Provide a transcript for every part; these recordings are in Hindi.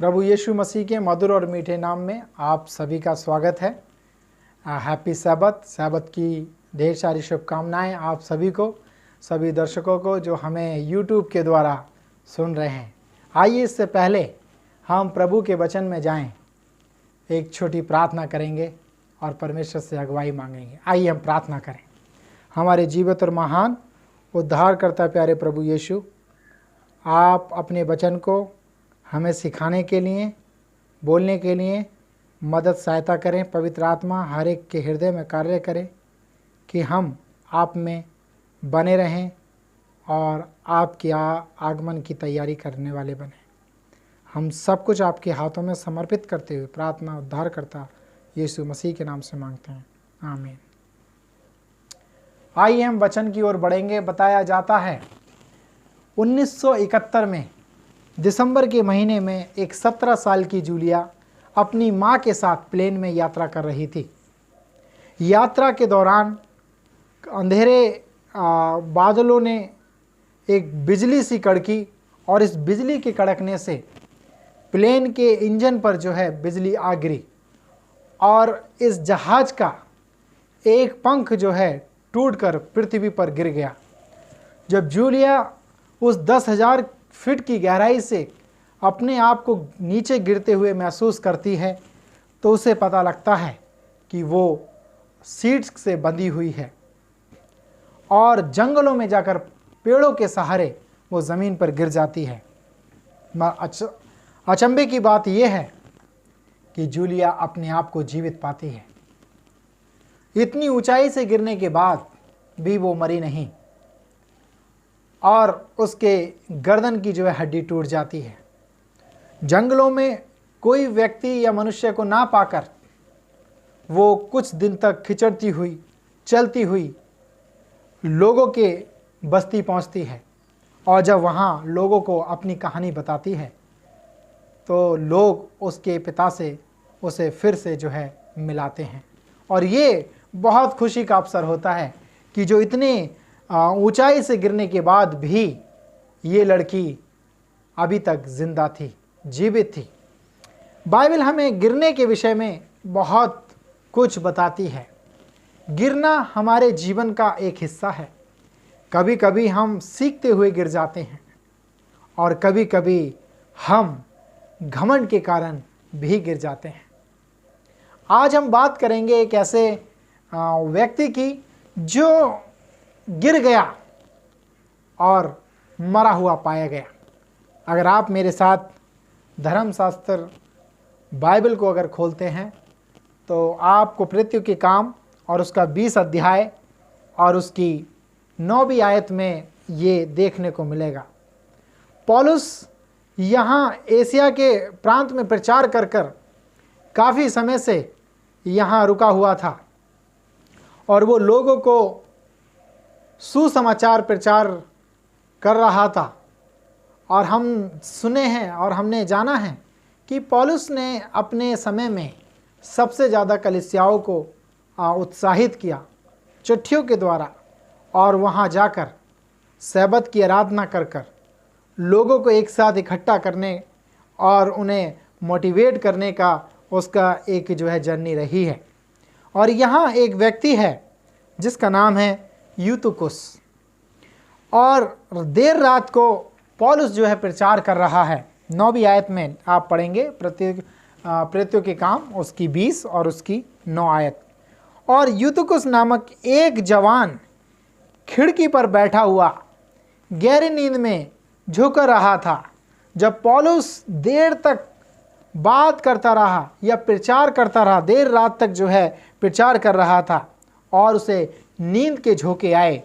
प्रभु यीशु मसीह के मधुर और मीठे नाम में आप सभी का स्वागत है। हैप्पी सैबत की ढेर सारी शुभकामनाएं आप सभी को, सभी दर्शकों को जो हमें यूट्यूब के द्वारा सुन रहे हैं। आइए इससे पहले हम प्रभु के वचन में जाएं, एक छोटी प्रार्थना करेंगे और परमेश्वर से अगुवाई मांगेंगे। आइए हम प्रार्थना करें। हमारे जीवित और महान उद्धारकर्ता प्यारे प्रभु यीशु, आप अपने वचन को हमें सिखाने के लिए, बोलने के लिए मदद सहायता करें। पवित्र आत्मा हर एक के हृदय में कार्य करें कि हम आप में बने रहें और आपके आगमन की तैयारी करने वाले बने। हम सब कुछ आपके हाथों में समर्पित करते हुए प्रार्थना उद्धारकर्ता यीशु मसीह के नाम से मांगते हैं, आमीन। आइए हम वचन की ओर बढ़ेंगे। बताया जाता है 1971 में दिसंबर के महीने में एक 17 साल की जूलिया अपनी मां के साथ प्लेन में यात्रा कर रही थी। यात्रा के दौरान अंधेरे बादलों ने एक बिजली सी कड़की और इस बिजली के कड़कने से प्लेन के इंजन पर जो है बिजली आ गिरी और इस जहाज का एक पंख जो है टूटकर पृथ्वी पर गिर गया। जब जूलिया उस 10,000 फीट की गहराई से अपने आप को नीचे गिरते हुए महसूस करती है तो उसे पता लगता है कि वो सीट्स से बंधी हुई है और जंगलों में जाकर पेड़ों के सहारे वो ज़मीन पर गिर जाती है। अचंभे की बात यह है कि जूलिया अपने आप को जीवित पाती है। इतनी ऊंचाई से गिरने के बाद भी वो मरी नहीं और उसके गर्दन की जो है हड्डी टूट जाती है। जंगलों में कोई व्यक्ति या मनुष्य को ना पाकर वो कुछ दिन तक खिचड़ती हुई चलती हुई लोगों के बस्ती पहुंचती है और जब वहाँ लोगों को अपनी कहानी बताती है तो लोग उसके पिता से उसे फिर से जो है मिलाते हैं और ये बहुत खुशी का अवसर होता है कि जो इतने ऊंचाई से गिरने के बाद भी ये लड़की अभी तक जिंदा थी, जीवित थी। बाइबल हमें गिरने के विषय में बहुत कुछ बताती है। गिरना हमारे जीवन का एक हिस्सा है। कभी कभी हम सीखते हुए गिर जाते हैं और कभी कभी हम घमंड के कारण भी गिर जाते हैं। आज हम बात करेंगे एक ऐसे व्यक्ति की जो गिर गया और मरा हुआ पाया गया। अगर आप मेरे साथ धर्मशास्त्र बाइबल को अगर खोलते हैं तो आपको कृत्यों के काम और उसका 20 अध्याय और उसकी 9वीं आयत में ये देखने को मिलेगा। पौलुस यहाँ एशिया के प्रांत में प्रचार कर काफ़ी समय से यहाँ रुका हुआ था और वो लोगों को सुसमाचार प्रचार कर रहा था। और हम सुने हैं और हमने जाना है कि पौलुस ने अपने समय में सबसे ज़्यादा कलीसियाओं को उत्साहित किया चिट्ठियों के द्वारा और वहाँ जाकर सैबत की आराधना कर लोगों को एक साथ इकट्ठा करने और उन्हें मोटिवेट करने का उसका एक जो है जर्नी रही है। और यहाँ एक व्यक्ति है जिसका नाम है यूतुकुस और देर रात को पौलुस जो है प्रचार कर रहा है। 9वीं आयत में आप पढ़ेंगे प्रेरितों के काम उसकी 20 और उसकी 9 आयत। और यूतुकुस नामक एक जवान खिड़की पर बैठा हुआ गहरी नींद में झुक रहा था। जब पौलुस देर तक बात करता रहा या प्रचार करता रहा, देर रात तक जो है प्रचार कर रहा था और उसे नींद के झोंके आए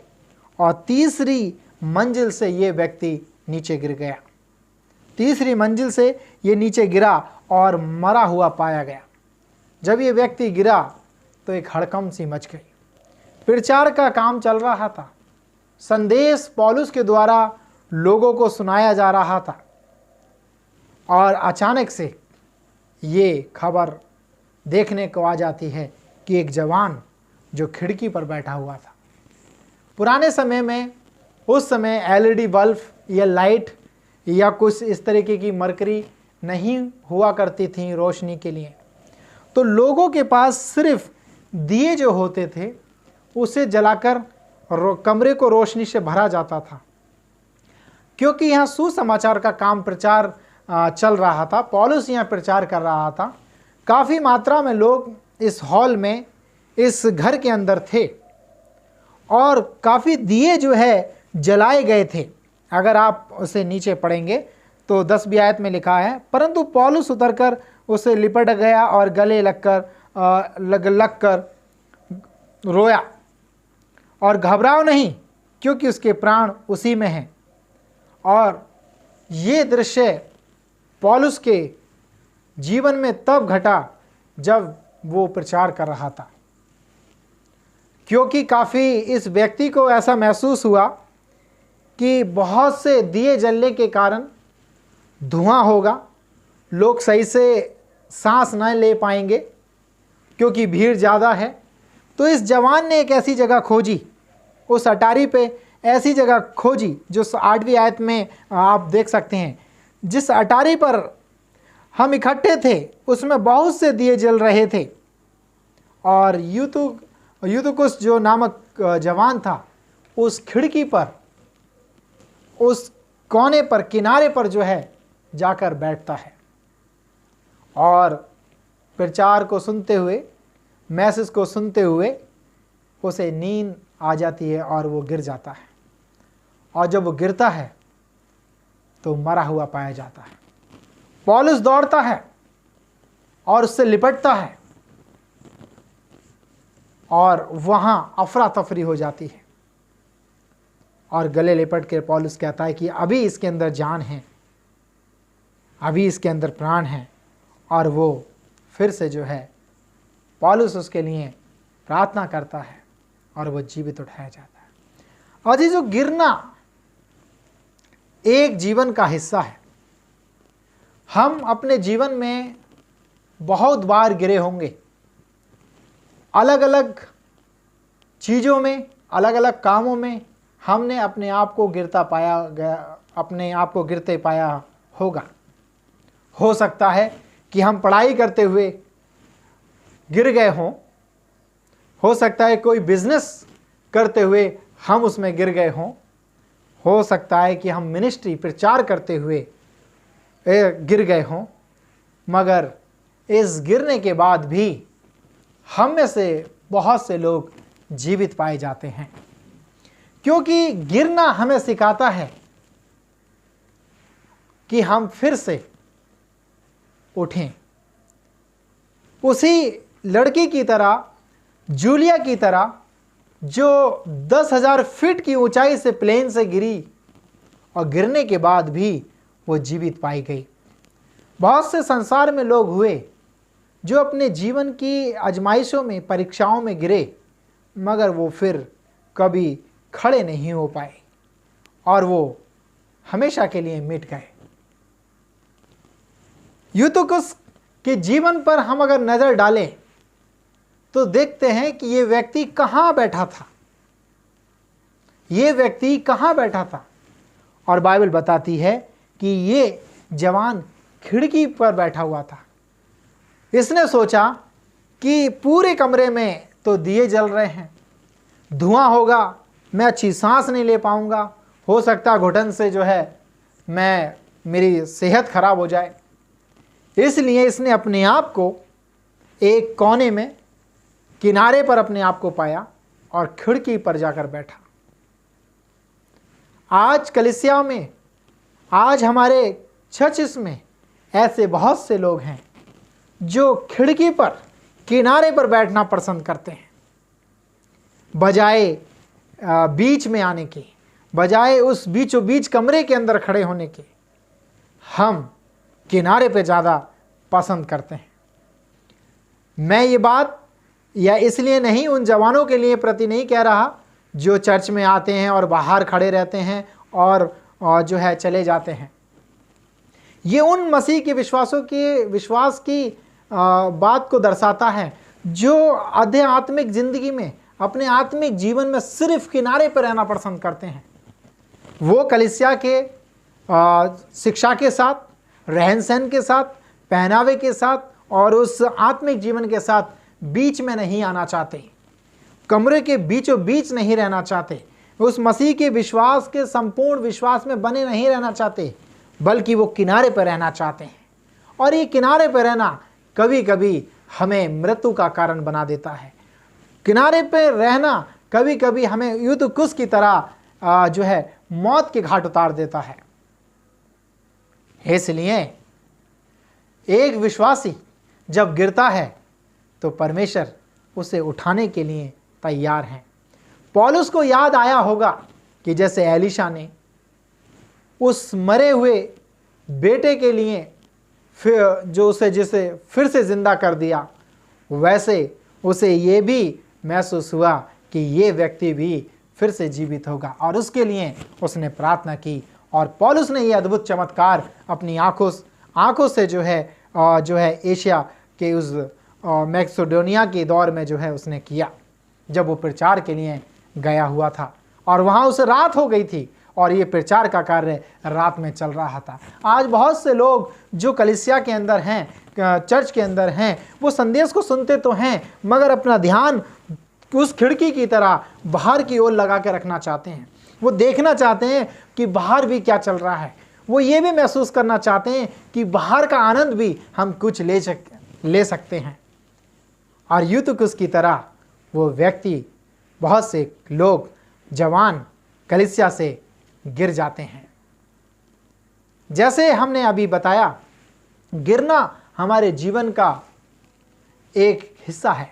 और तीसरी मंजिल से ये व्यक्ति नीचे गिर गया। तीसरी मंजिल से ये नीचे गिरा और मरा हुआ पाया गया। जब ये व्यक्ति गिरा तो एक हड़कंप सी मच गई। प्रचार का काम चल रहा था, संदेश पौलुस के द्वारा लोगों को सुनाया जा रहा था और अचानक से ये खबर देखने को आ जाती है कि एक जवान जो खिड़की पर बैठा हुआ था। पुराने समय में उस समय LED बल्ब या लाइट या कुछ इस तरीके की मरकरी नहीं हुआ करती थी रोशनी के लिए, तो लोगों के पास सिर्फ दिए जो होते थे उसे जलाकर कमरे को रोशनी से भरा जाता था। क्योंकि यहाँ सुसमाचार का काम प्रचार चल रहा था, पौलुस यहाँ प्रचार कर रहा था, काफ़ी मात्रा में लोग इस हॉल में, इस घर के अंदर थे और काफ़ी दिए जो है जलाए गए थे। अगर आप उसे नीचे पढ़ेंगे तो 10वीं आयत में लिखा है, परंतु पौलुस उतरकर उसे लिपट गया और गले लग कर रोया और घबराओ नहीं, क्योंकि उसके प्राण उसी में हैं। और ये दृश्य पौलुस के जीवन में तब घटा जब वो प्रचार कर रहा था, क्योंकि काफ़ी इस व्यक्ति को ऐसा महसूस हुआ कि बहुत से दिए जलने के कारण धुआं होगा, लोग सही से सांस न ले पाएंगे क्योंकि भीड़ ज़्यादा है। तो इस जवान ने एक ऐसी जगह खोजी, उस अटारी पे ऐसी जगह खोजी जो 8वीं आयत में आप देख सकते हैं। जिस अटारी पर हम इकट्ठे थे उसमें बहुत से दिए जल रहे थे और यूतुकुस जो नामक जवान था उस खिड़की पर, उस कोने पर, किनारे पर जो है जाकर बैठता है और प्रचार को सुनते हुए, मैसेज को सुनते हुए उसे नींद आ जाती है और वो गिर जाता है। और जब वो गिरता है तो मरा हुआ पाया जाता है। पौलुस दौड़ता है और उससे लिपटता है और वहां अफरा तफरी हो जाती है और गले लिपट के पौलुस कहता है कि अभी इसके अंदर जान है, अभी इसके अंदर प्राण है। और वो फिर से जो है पौलुस उसके लिए प्रार्थना करता है और वो जीवित उठाया जाता है। और ये जो गिरना एक जीवन का हिस्सा है। हम अपने जीवन में बहुत बार गिरे होंगे, अलग अलग चीज़ों में, अलग अलग कामों में हमने अपने आप को गिरता पाया गया, अपने आप को गिरते पाया होगा। हो सकता है कि हम पढ़ाई करते हुए गिर गए हों, हो सकता है कोई बिजनेस करते हुए हम उसमें गिर गए हों, हो सकता है कि हम मिनिस्ट्री प्रचार करते हुए गिर गए हों, मगर इस गिरने के बाद भी हम में से बहुत से लोग जीवित पाए जाते हैं, क्योंकि गिरना हमें सिखाता है कि हम फिर से उठें। उसी लड़की की तरह, जूलिया की तरह, जो 10,000 फीट की ऊंचाई से प्लेन से गिरी और गिरने के बाद भी वो जीवित पाई गई। बहुत से संसार में लोग हुए जो अपने जीवन की आजमाइशों में, परीक्षाओं में गिरे, मगर वो फिर कभी खड़े नहीं हो पाए और वो हमेशा के लिए मिट गए। यूतुकुस के जीवन पर हम अगर नजर डालें तो देखते हैं कि ये व्यक्ति कहां बैठा था, ये व्यक्ति कहां बैठा था। और बाइबल बताती है कि ये जवान खिड़की पर बैठा हुआ था। इसने सोचा कि पूरे कमरे में तो दिए जल रहे हैं, धुआं होगा, मैं अच्छी सांस नहीं ले पाऊंगा, हो सकता है घुटन से जो है मेरी सेहत खराब हो जाए। इसलिए इसने अपने आप को एक कोने में, किनारे पर अपने आप को पाया और खिड़की पर जाकर बैठा। आज कलीसिया में, आज हमारे चर्चेस में ऐसे बहुत से लोग हैं जो खिड़की पर, किनारे पर बैठना पसंद करते हैं, बजाय बीच में आने के, बजाय उस बीचों बीच कमरे के अंदर खड़े होने के। हम किनारे पे ज़्यादा पसंद करते हैं। मैं ये बात या इसलिए नहीं, उन जवानों के लिए प्रति नहीं कह रहा जो चर्च में आते हैं और बाहर खड़े रहते हैं और जो है चले जाते हैं। ये उन मसीह के विश्वास की बात को दर्शाता है जो आध्यात्मिक जिंदगी में, अपने आत्मिक जीवन में सिर्फ किनारे पर रहना पसंद करते हैं। वो कलीसिया के शिक्षा के साथ, रहन सहन के साथ, पहनावे के साथ और उस आत्मिक जीवन के साथ बीच में नहीं आना चाहते, कमरे के बीचों बीच नहीं रहना चाहते, उस मसीह के विश्वास के संपूर्ण विश्वास में बने नहीं रहना चाहते, बल्कि वो किनारे पर रहना चाहते हैं। और ये किनारे पर रहना कभी कभी हमें मृत्यु का कारण बना देता है। किनारे पर रहना कभी कभी हमें यूतुकुस की तरह जो है मौत के घाट उतार देता है। इसलिए एक विश्वासी जब गिरता है तो परमेश्वर उसे उठाने के लिए तैयार हैं। पौलुस को याद आया होगा कि जैसे एलीशा ने उस मरे हुए बेटे के लिए जिसे फिर से जिंदा कर दिया, वैसे उसे ये भी महसूस हुआ कि ये व्यक्ति भी फिर से जीवित होगा, और उसके लिए उसने प्रार्थना की। और पौलुस ने ये अद्भुत चमत्कार अपनी आंखों से जो है एशिया के उस मैक्सिडोनिया के दौर में जो है उसने किया, जब वो प्रचार के लिए गया हुआ था और वहाँ उसे रात हो गई थी और ये प्रचार का कार्य रात में चल रहा था। आज बहुत से लोग जो कलीसिया के अंदर हैं, चर्च के अंदर हैं, वो संदेश को सुनते तो हैं, मगर अपना ध्यान उस खिड़की की तरह बाहर की ओर लगा के रखना चाहते हैं। वो देखना चाहते हैं कि बाहर भी क्या चल रहा है। वो ये भी महसूस करना चाहते हैं कि बाहर का आनंद भी हम कुछ ले सकते हैं। और यूतुकुस की तरह वो व्यक्ति, बहुत से लोग जवान कलीसिया से गिर जाते हैं। जैसे हमने अभी बताया, गिरना हमारे जीवन का एक हिस्सा है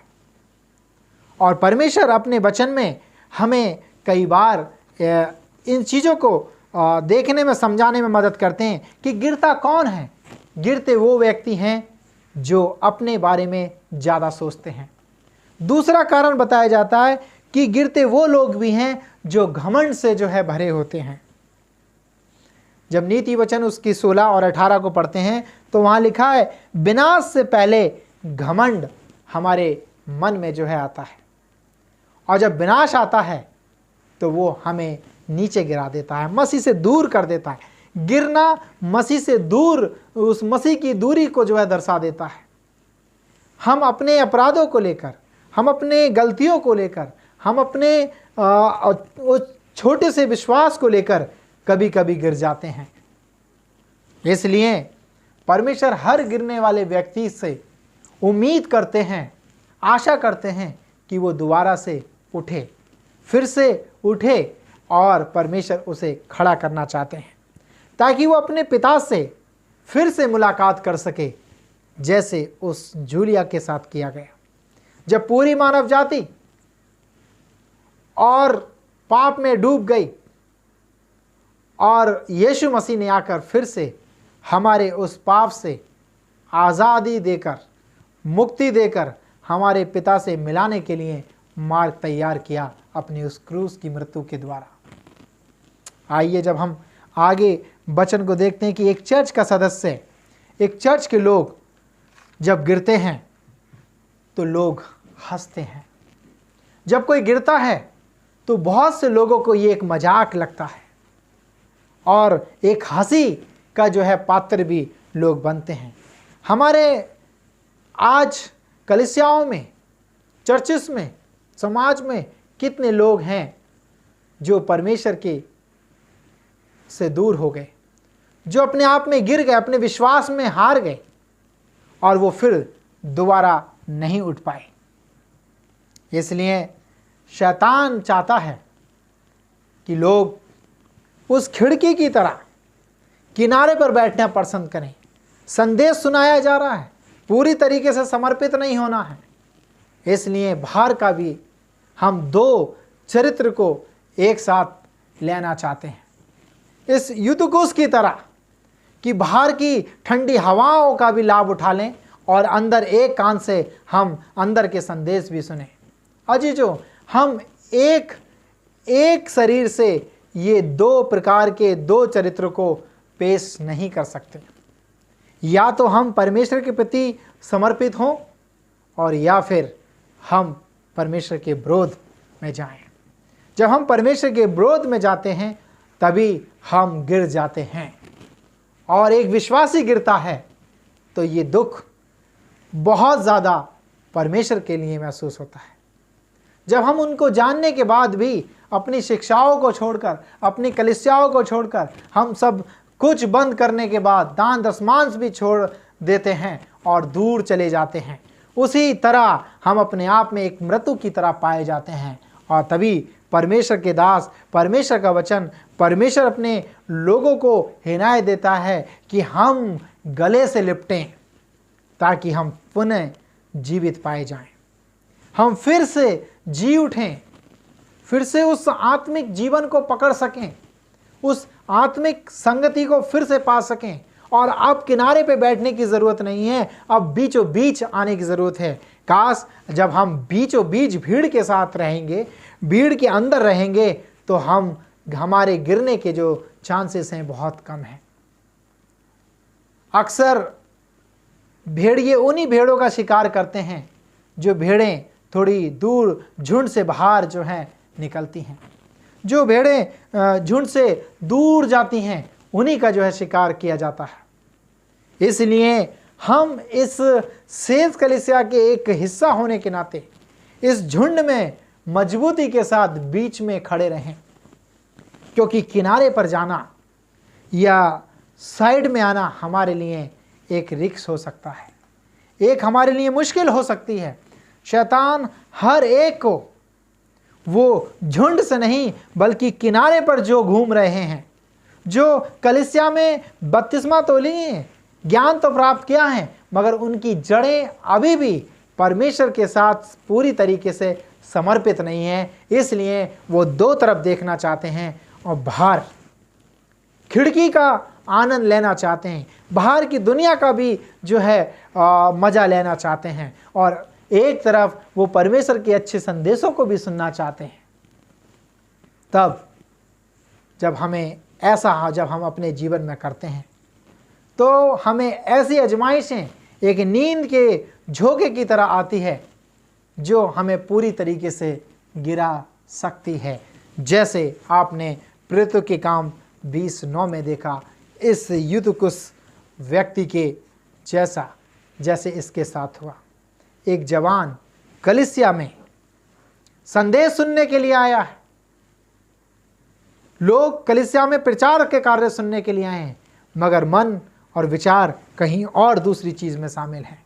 और परमेश्वर अपने वचन में हमें कई बार इन चीज़ों को देखने में, समझाने में मदद करते हैं कि गिरता कौन है। गिरते वो व्यक्ति हैं जो अपने बारे में ज़्यादा सोचते हैं। दूसरा कारण बताया जाता है कि गिरते वो लोग भी हैं जो घमंड से जो है भरे होते हैं। जब नीति वचन उसकी 16 और 18 को पढ़ते हैं तो वहाँ लिखा है, विनाश से पहले घमंड हमारे मन में जो है आता है, और जब विनाश आता है तो वो हमें नीचे गिरा देता है, मसीह से दूर कर देता है। गिरना मसीह से दूर, उस मसीह की दूरी को जो है दर्शा देता है। हम अपने अपराधों को लेकर, हम अपने गलतियों को लेकर, हम अपने छोटे से विश्वास को लेकर कभी कभी गिर जाते हैं। इसलिए परमेश्वर हर गिरने वाले व्यक्ति से उम्मीद करते हैं, आशा करते हैं कि वो दोबारा से उठे, फिर से उठे, और परमेश्वर उसे खड़ा करना चाहते हैं ताकि वो अपने पिता से फिर से मुलाकात कर सके, जैसे उस जूलिया के साथ किया गया। जब पूरी मानव जाति और पाप में डूब गई और यीशु मसीह ने आकर फिर से हमारे उस पाप से आज़ादी देकर, मुक्ति देकर हमारे पिता से मिलाने के लिए मार्ग तैयार किया अपनी उस क्रूस की मृत्यु के द्वारा। आइए जब हम आगे वचन को देखते हैं कि एक चर्च का सदस्य, एक चर्च के लोग जब गिरते हैं तो लोग हंसते हैं। जब कोई गिरता है तो बहुत से लोगों को ये एक मजाक लगता है और एक हंसी का जो है पात्र भी लोग बनते हैं। हमारे आज कलीसियाओं में, चर्चेस में, समाज में कितने लोग हैं जो परमेश्वर के से दूर हो गए, जो अपने आप में गिर गए, अपने विश्वास में हार गए और वो फिर दोबारा नहीं उठ पाए। इसलिए शैतान चाहता है कि लोग उस खिड़की की तरह किनारे पर बैठना पसंद करें। संदेश सुनाया जा रहा है, पूरी तरीके से समर्पित नहीं होना है। इसलिए बाहर का भी हम दो चरित्र को एक साथ लेना चाहते हैं, इस यूतुकुस की तरह कि बाहर की ठंडी हवाओं का भी लाभ उठा लें और अंदर एक कान से हम अंदर के संदेश भी सुने। अजीजों, हम एक शरीर से ये दो प्रकार के दो चरित्र को पेश नहीं कर सकते। या तो हम परमेश्वर के प्रति समर्पित हों और या फिर हम परमेश्वर के विरोध में जाएं। जब हम परमेश्वर के विरोध में जाते हैं तभी हम गिर जाते हैं और एक विश्वासी गिरता है तो ये दुख बहुत ज़्यादा परमेश्वर के लिए महसूस होता है। जब हम उनको जानने के बाद भी अपनी शिक्षाओं को छोड़कर, अपनी कलीसियाओं को छोड़कर, हम सब कुछ बंद करने के बाद दान दशमांश भी छोड़ देते हैं और दूर चले जाते हैं, उसी तरह हम अपने आप में एक मृत्यु की तरह पाए जाते हैं। और तभी परमेश्वर के दास, परमेश्वर का वचन, परमेश्वर अपने लोगों को हिदायत देता है कि हम गले से लिपटें ताकि हम पुनः जीवित पाए जाएं, हम फिर से जी उठें, फिर से उस आत्मिक जीवन को पकड़ सकें, उस आत्मिक संगति को फिर से पा सकें। और अब किनारे पे बैठने की ज़रूरत नहीं है, अब बीचों बीच आने की ज़रूरत है। काश जब हम बीचों बीच भीड़ के साथ रहेंगे, भीड़ के अंदर रहेंगे, तो हमारे गिरने के जो चांसेस हैं बहुत कम हैं। अक्सर भेड़िए उन्हीं भेड़ों का शिकार करते हैं जो भेड़ें थोड़ी दूर झुंड से बाहर जो हैं निकलती हैं। जो भेड़ें झुंड से दूर जाती हैं उन्हीं का जो है शिकार किया जाता है। इसलिए हम इस सेज कलीसिया के एक हिस्सा होने के नाते इस झुंड में मजबूती के साथ बीच में खड़े रहें, क्योंकि किनारे पर जाना या साइड में आना हमारे लिए एक रिस्क हो सकता है, एक हमारे लिए मुश्किल हो सकती है। शैतान हर एक को वो झुंड से नहीं बल्कि किनारे पर जो घूम रहे हैं, जो कलीसिया में बपतिस्मा तो लिए, ज्ञान तो प्राप्त किया है, मगर उनकी जड़ें अभी भी परमेश्वर के साथ पूरी तरीके से समर्पित नहीं है, इसलिए वो दो तरफ देखना चाहते हैं और बाहर खिड़की का आनंद लेना चाहते हैं, बाहर की दुनिया का भी जो है मज़ा लेना चाहते हैं, और एक तरफ वो परमेश्वर के अच्छे संदेशों को भी सुनना चाहते हैं। तब जब हम अपने जीवन में करते हैं तो हमें ऐसी आजमाइशें एक नींद के झोंके की तरह आती है जो हमें पूरी तरीके से गिरा सकती है, जैसे आपने प्रेरितों के काम 20:9 में देखा इस यूतुकुस व्यक्ति के जैसे इसके साथ हुआ। एक जवान कलीसिया में संदेश सुनने के लिए आया है, लोग कलीसिया में प्रचार के कार्य सुनने के लिए आए हैं, मगर मन और विचार कहीं और दूसरी चीज़ में शामिल हैं।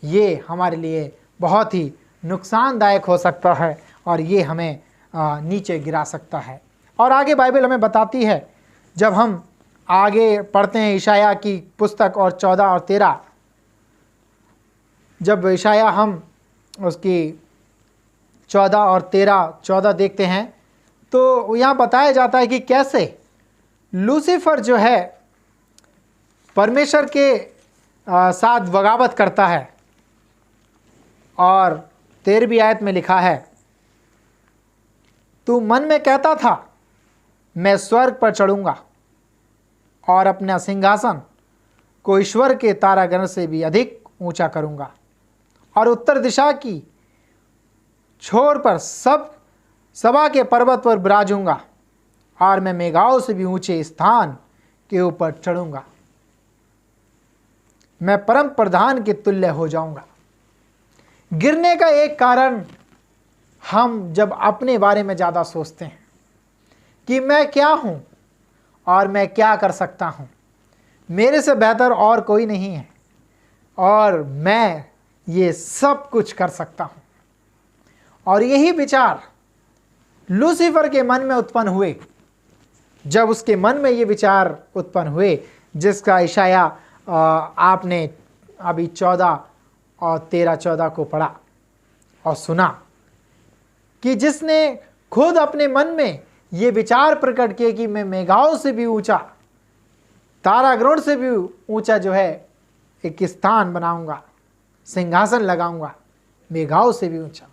ये हमारे लिए बहुत ही नुकसानदायक हो सकता है और ये हमें नीचे गिरा सकता है। और आगे बाइबल हमें बताती है, जब हम आगे पढ़ते हैं इशाया की पुस्तक और 14 और 13, जब इशाया हम उसकी 14 और 13 देखते हैं तो यहाँ बताया जाता है कि कैसे लूसीफर जो है परमेश्वर के साथ बगावत करता है। और 13वीं आयत में लिखा है, तू मन में कहता था मैं स्वर्ग पर चढ़ूंगा और अपना सिंहासन को ईश्वर के तारागण से भी अधिक ऊंचा करूंगा और उत्तर दिशा की छोर पर सभा के पर्वत पर विराजूंगा और मैं मेघाओं से भी ऊंचे स्थान के ऊपर चढ़ूंगा, मैं परम प्रधान के तुल्य हो जाऊंगा। गिरने का एक कारण हम जब अपने बारे में ज़्यादा सोचते हैं कि मैं क्या हूँ और मैं क्या कर सकता हूँ, मेरे से बेहतर और कोई नहीं है और मैं ये सब कुछ कर सकता हूँ। और यही विचार लूसीफर के मन में उत्पन्न हुए। जब उसके मन में ये विचार उत्पन्न हुए जिसका इशाया आपने अभी 14 और 13-14 को पढ़ा और सुना, कि जिसने खुद अपने मन में ये विचार प्रकट किए कि मैं मेघाओं से भी ऊंचा, तारागण से भी ऊंचा जो है एक स्थान बनाऊंगा, सिंहासन लगाऊंगा, मेघाओं से भी ऊंचा।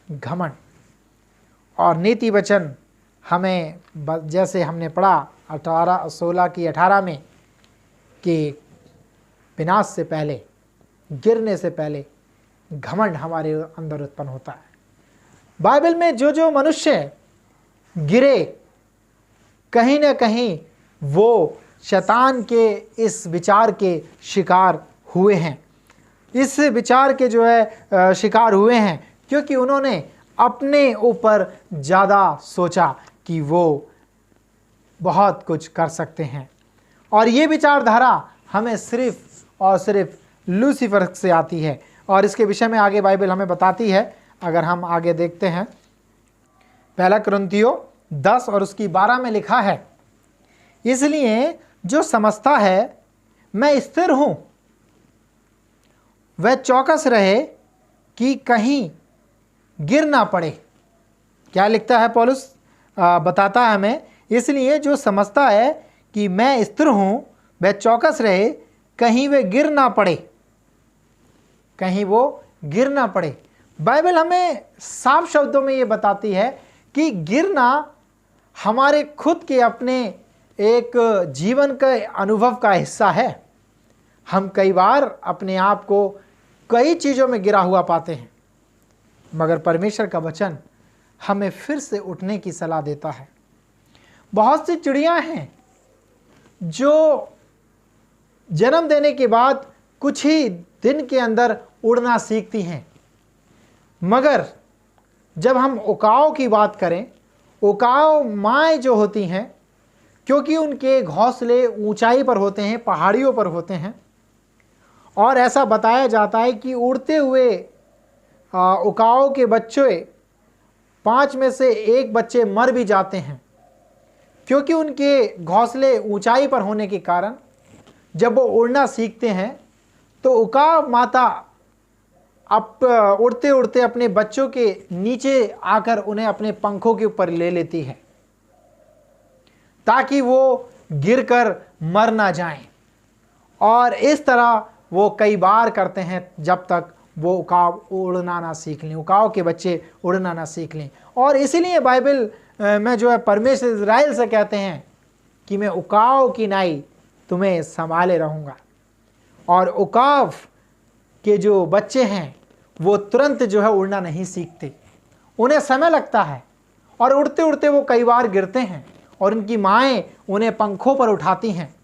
घमंड। और नीति वचन हमें जैसे हमने पढ़ा 16 की 18 में कि विनाश से पहले, गिरने से पहले घमंड हमारे अंदर उत्पन्न होता है। बाइबल में जो मनुष्य गिरे, कहीं ना कहीं वो शैतान के इस विचार के शिकार हुए हैं, इस विचार के जो है शिकार हुए हैं, क्योंकि उन्होंने अपने ऊपर ज़्यादा सोचा कि वो बहुत कुछ कर सकते हैं। और ये विचारधारा हमें सिर्फ और सिर्फ लूसीफर से आती है, और इसके विषय में आगे बाइबल हमें बताती है। अगर हम आगे देखते हैं, पहला कुरिन्थियों 10 और उसकी 12 में लिखा है, इसलिए जो समझता है मैं स्थिर हूं वह चौकस रहे कि कहीं गिर ना पड़े। क्या लिखता है पौलुस? बताता है हमें, इसलिए जो समझता है कि मैं स्थिर हूं वह चौकस रहे कहीं वे गिर ना पड़े, कहीं वो गिर ना पड़े। बाइबल हमें साफ शब्दों में ये बताती है कि गिरना हमारे खुद के अपने एक जीवन के अनुभव का हिस्सा है। हम कई बार अपने आप को कई चीज़ों में गिरा हुआ पाते हैं, मगर परमेश्वर का वचन हमें फिर से उठने की सलाह देता है। बहुत सी चिड़ियां हैं जो जन्म देने के बाद कुछ ही दिन के अंदर उड़ना सीखती हैं, मगर जब हम उकाव की बात करें, उकाव माएँ जो होती हैं, क्योंकि उनके घोंसले ऊंचाई पर होते हैं, पहाड़ियों पर होते हैं, और ऐसा बताया जाता है कि उड़ते हुए उकाव के बच्चे 5 में से 1 बच्चे मर भी जाते हैं, क्योंकि उनके घोंसले ऊंचाई पर होने के कारण जब वो उड़ना सीखते हैं तो उकाव माता उड़ते उड़ते अपने बच्चों के नीचे आकर उन्हें अपने पंखों के ऊपर ले लेती है, ताकि वो गिरकर मर ना जाएं। और इस तरह वो कई बार करते हैं जब तक वो उकाव उड़ना ना सीख लें, उकाव के बच्चे उड़ना ना सीख लें। और इसीलिए बाइबल में जो है परमेश्वर इज़राइल से कहते हैं कि मैं उकाव की नाई तुम्हें संभाले रहूँगा। और उकाव के जो बच्चे हैं वो तुरंत जो है उड़ना नहीं सीखते, उन्हें समय लगता है, और उड़ते उड़ते वो कई बार गिरते हैं और उनकी माएँ उन्हें पंखों पर उठाती हैं।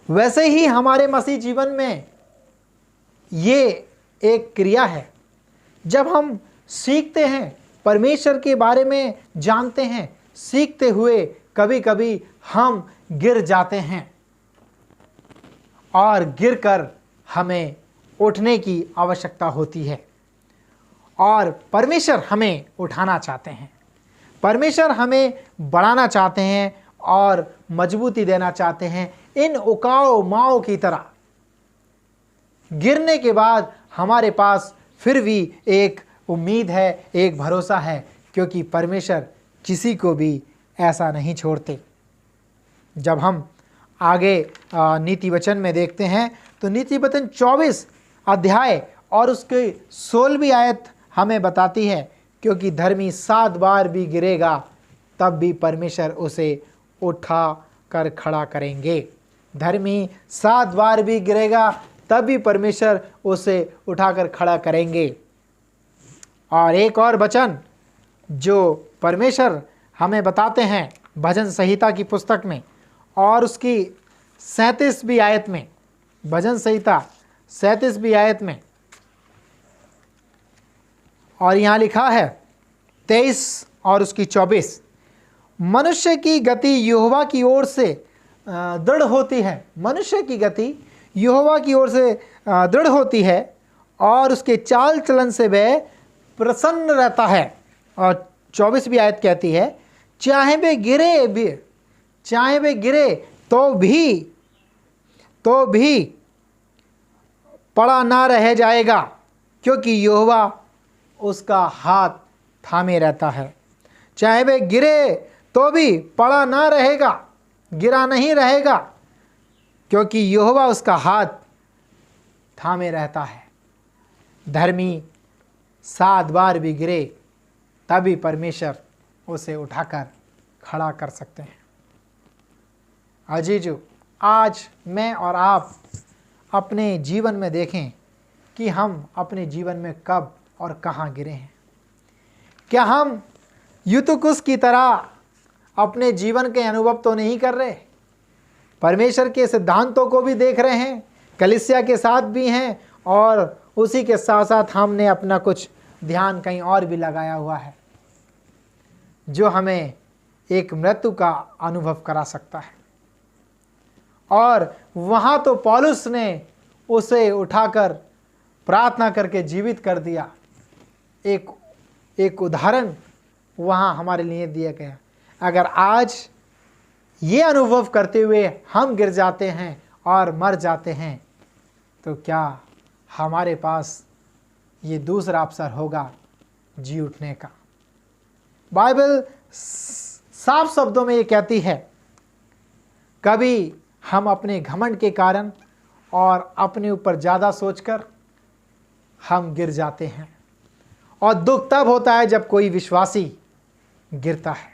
वैसे ही हमारे मसीह जीवन में ये एक क्रिया है। जब हम सीखते हैं, परमेश्वर के बारे में जानते हैं, सीखते हुए कभी कभी हम गिर जाते हैं, और गिरकर हमें उठने की आवश्यकता होती है। और परमेश्वर हमें उठाना चाहते हैं, परमेश्वर हमें बढ़ाना चाहते हैं और मजबूती देना चाहते हैं। इन उकाव माओ की तरह गिरने के बाद हमारे पास फिर भी एक उम्मीद है, एक भरोसा है, क्योंकि परमेश्वर किसी को भी ऐसा नहीं छोड़ते। जब हम आगे नीति वचन में देखते हैं तो नीति वचन 24 अध्याय और उसकी 16वीं आयत हमें बताती है, क्योंकि धर्मी 7 बार भी गिरेगा तब भी परमेश्वर उसे उठा कर खड़ा करेंगे। धर्मी 7 बार भी गिरेगा तब भी परमेश्वर उसे उठाकर खड़ा करेंगे। और एक और वचन जो परमेश्वर हमें बताते हैं भजन संहिता की पुस्तक में और उसकी 37वीं आयत में, भजन संहिता 37वीं आयत में, और यहाँ लिखा है 23 और उसकी 24, मनुष्य की गति यहोवा की ओर से दृढ़ होती है। मनुष्य की गति यहोवा की ओर से दृढ़ होती है और उसके चाल चलन से वह प्रसन्न रहता है। और 24वीं आयत कहती है, चाहे वे गिरे तो भी पड़ा ना रह जाएगा, क्योंकि यहोवा उसका हाथ थामे रहता है। चाहे वे गिरे तो भी पड़ा ना रहेगा, गिरा नहीं रहेगा, क्योंकि यहोवा उसका हाथ थामे रहता है। धर्मी 7 बार भी गिरे तभी परमेश्वर उसे उठाकर खड़ा कर सकते हैं। अजीजों, आज मैं और आप अपने जीवन में देखें कि हम अपने जीवन में कब और कहाँ गिरे हैं। क्या हम यूतुकुस की तरह अपने जीवन के अनुभव तो नहीं कर रहे? परमेश्वर के सिद्धांतों को भी देख रहे हैं, कलीसिया के साथ भी हैं, और उसी के साथ साथ हमने अपना कुछ ध्यान कहीं और भी लगाया हुआ है जो हमें एक मृत्यु का अनुभव करा सकता है। और वहाँ तो पौलुस ने उसे उठाकर प्रार्थना करके जीवित कर दिया। एक उदाहरण वहाँ हमारे लिए दिया गया। अगर आज ये अनुभव करते हुए हम गिर जाते हैं और मर जाते हैं तो क्या हमारे पास ये दूसरा अवसर होगा जी उठने का? बाइबल साफ शब्दों में ये कहती है, कभी हम अपने घमंड के कारण और अपने ऊपर ज़्यादा सोचकर हम गिर जाते हैं, और दुख तब होता है जब कोई विश्वासी गिरता है।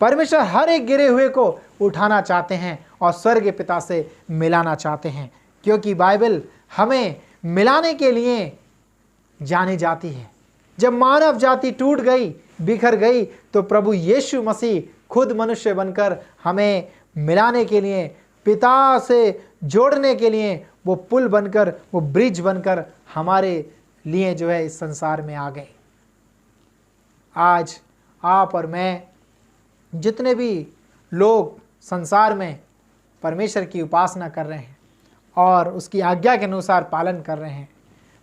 परमेश्वर हर एक गिरे हुए को उठाना चाहते हैं और स्वर्ग पिता से मिलाना चाहते हैं, क्योंकि बाइबल हमें मिलाने के लिए जानी जाती है। जब मानव जाति टूट गई, बिखर गई, तो प्रभु यीशु मसीह खुद मनुष्य बनकर हमें मिलाने के लिए, पिता से जोड़ने के लिए वो पुल बनकर, वो ब्रिज बनकर हमारे लिए जो है इस संसार में आ गए। आज आप और मैं, जितने भी लोग संसार में परमेश्वर की उपासना कर रहे हैं और उसकी आज्ञा के अनुसार पालन कर रहे हैं,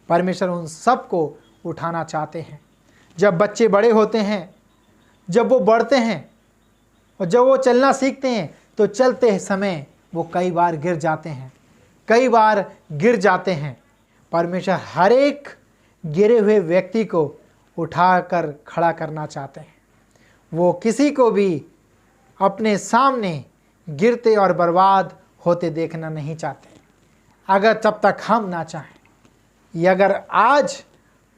परमेश्वर उन सब को उठाना चाहते हैं। जब बच्चे बड़े होते हैं, जब वो बढ़ते हैं और जब वो चलना सीखते हैं, तो चलते समय वो कई बार गिर जाते हैं। परमेश्वर हर एक गिरे हुए व्यक्ति को उठाकर खड़ा करना चाहते हैं। वो किसी को भी अपने सामने गिरते और बर्बाद होते देखना नहीं चाहते, अगर तब तक हम ना चाहें। या अगर आज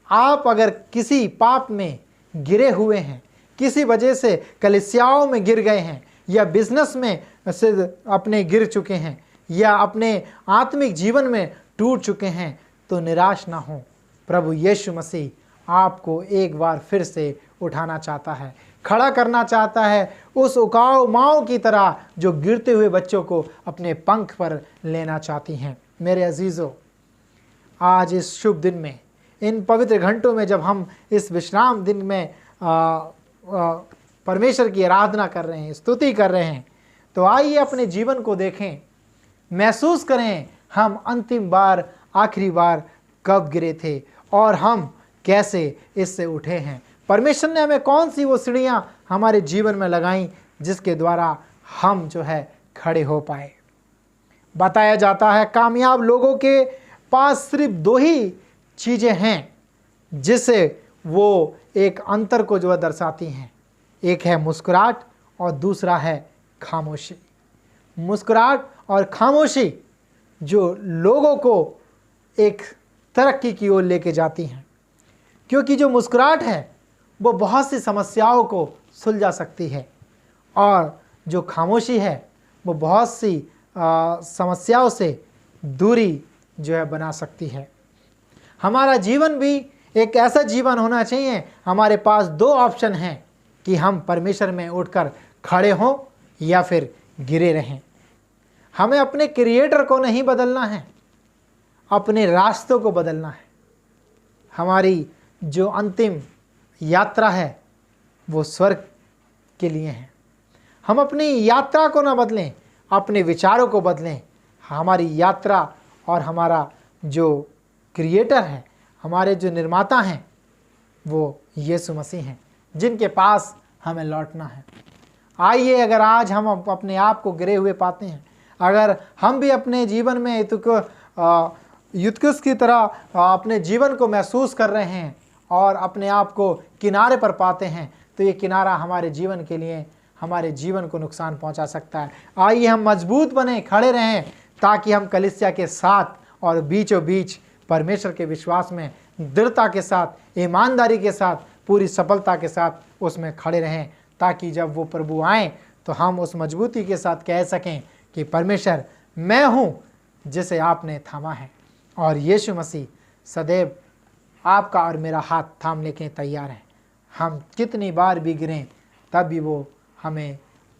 आप अगर किसी पाप में गिरे हुए हैं, किसी वजह से कलीसियाओं में गिर गए हैं, या बिजनेस में से अपने गिर चुके हैं, या अपने आत्मिक जीवन में टूट चुके हैं, तो निराश ना हो। प्रभु यीशु मसीह आपको एक बार फिर से उठाना चाहता है, खड़ा करना चाहता है, उस उकाऊ माओ की तरह जो गिरते हुए बच्चों को अपने पंख पर लेना चाहती हैं। मेरे अजीज़ों, आज इस शुभ दिन में, इन पवित्र घंटों में, जब हम इस विश्राम दिन में परमेश्वर की आराधना कर रहे हैं, स्तुति कर रहे हैं, तो आइए अपने जीवन को देखें, महसूस करें हम अंतिम बार, आखिरी बार कब गिरे थे और हम कैसे इससे उठे हैं। परमेश्वर ने हमें कौन सी वो सीढ़ियाँ हमारे जीवन में लगाई जिसके द्वारा हम जो है खड़े हो पाए। बताया जाता है कामयाब लोगों के पास सिर्फ दो ही चीज़ें हैं जिससे वो एक अंतर को जो है दर्शाती हैं। एक है मुस्कुराहट और दूसरा है खामोशी। मुस्कुराहट और खामोशी जो लोगों को एक तरक्की की ओर लेके जाती हैं, क्योंकि जो मुस्कुराहट है वो बहुत सी समस्याओं को सुलझा सकती है, और जो खामोशी है वो बहुत सी समस्याओं से दूरी जो है बना सकती है। हमारा जीवन भी एक ऐसा जीवन होना चाहिए, हमारे पास दो ऑप्शन हैं कि हम परमेश्वर में उठकर खड़े हों या फिर गिरे रहें। हमें अपने क्रिएटर को नहीं बदलना है, अपने रास्तों को बदलना है। हमारी जो अंतिम यात्रा है वो स्वर्ग के लिए है। हम अपनी यात्रा को ना बदलें, अपने विचारों को बदलें। हमारी यात्रा और हमारा जो क्रिएटर है, हमारे जो निर्माता हैं, वो यीशु मसीह हैं, जिनके पास हमें लौटना है। आइए, अगर आज हम अपने आप को गिरे हुए पाते हैं, अगर हम भी अपने जीवन में युतकुस की तरह अपने जीवन को महसूस कर रहे हैं और अपने आप को किनारे पर पाते हैं, तो ये किनारा हमारे जीवन के लिए, हमारे जीवन को नुकसान पहुंचा सकता है। आइए हम मजबूत बने, खड़े रहें, ताकि हम कलीसिया के साथ और बीचों बीच परमेश्वर के विश्वास में दृढ़ता के साथ, ईमानदारी के साथ, पूरी सफलता के साथ उसमें खड़े रहें, ताकि जब वो प्रभु आएँ तो हम उस मजबूती के साथ कह सकें कि परमेश्वर, मैं हूँ जिसे आपने थामा है, और यीशु मसीह सदैव आपका और मेरा हाथ थामने के तैयार हैं। हम कितनी बार भी गिरें तब भी वो हमें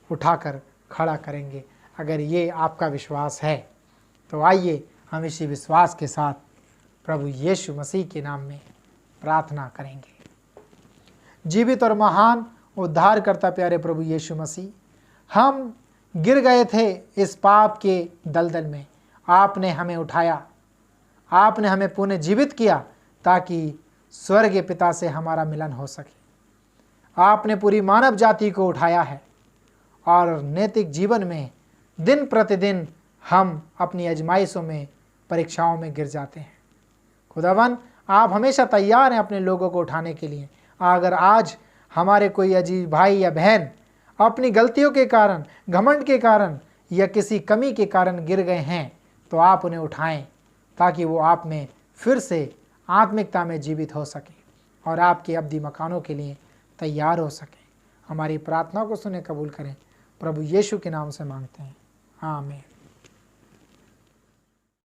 उठाकर खड़ा करेंगे। अगर ये आपका विश्वास है तो आइए हम इसी विश्वास के साथ प्रभु यीशु मसीह के नाम में प्रार्थना करेंगे। जीवित और महान उद्धारकर्ता प्यारे प्रभु यीशु मसीह, हम गिर गए थे इस पाप के दलदल में, आपने हमें उठाया, आपने हमें पुनः जीवित किया ताकि स्वर्गीय पिता से हमारा मिलन हो सके। आपने पूरी मानव जाति को उठाया है और नैतिक जीवन में दिन प्रतिदिन हम अपनी आजमाइशों में, परीक्षाओं में गिर जाते हैं। खुदावन, आप हमेशा तैयार हैं अपने लोगों को उठाने के लिए। अगर आज हमारे कोई अजीज भाई या बहन अपनी गलतियों के कारण, घमंड के कारण या किसी कमी के कारण गिर गए हैं तो आप उन्हें उठाएं ताकि वो आप में फिर से आत्मिकता में जीवित हो सके और आपके अब्दी मकानों के लिए तैयार हो सके। हमारी प्रार्थना को सुने कबूल करें, प्रभु यीशु के नाम से मांगते हैं, आमीन।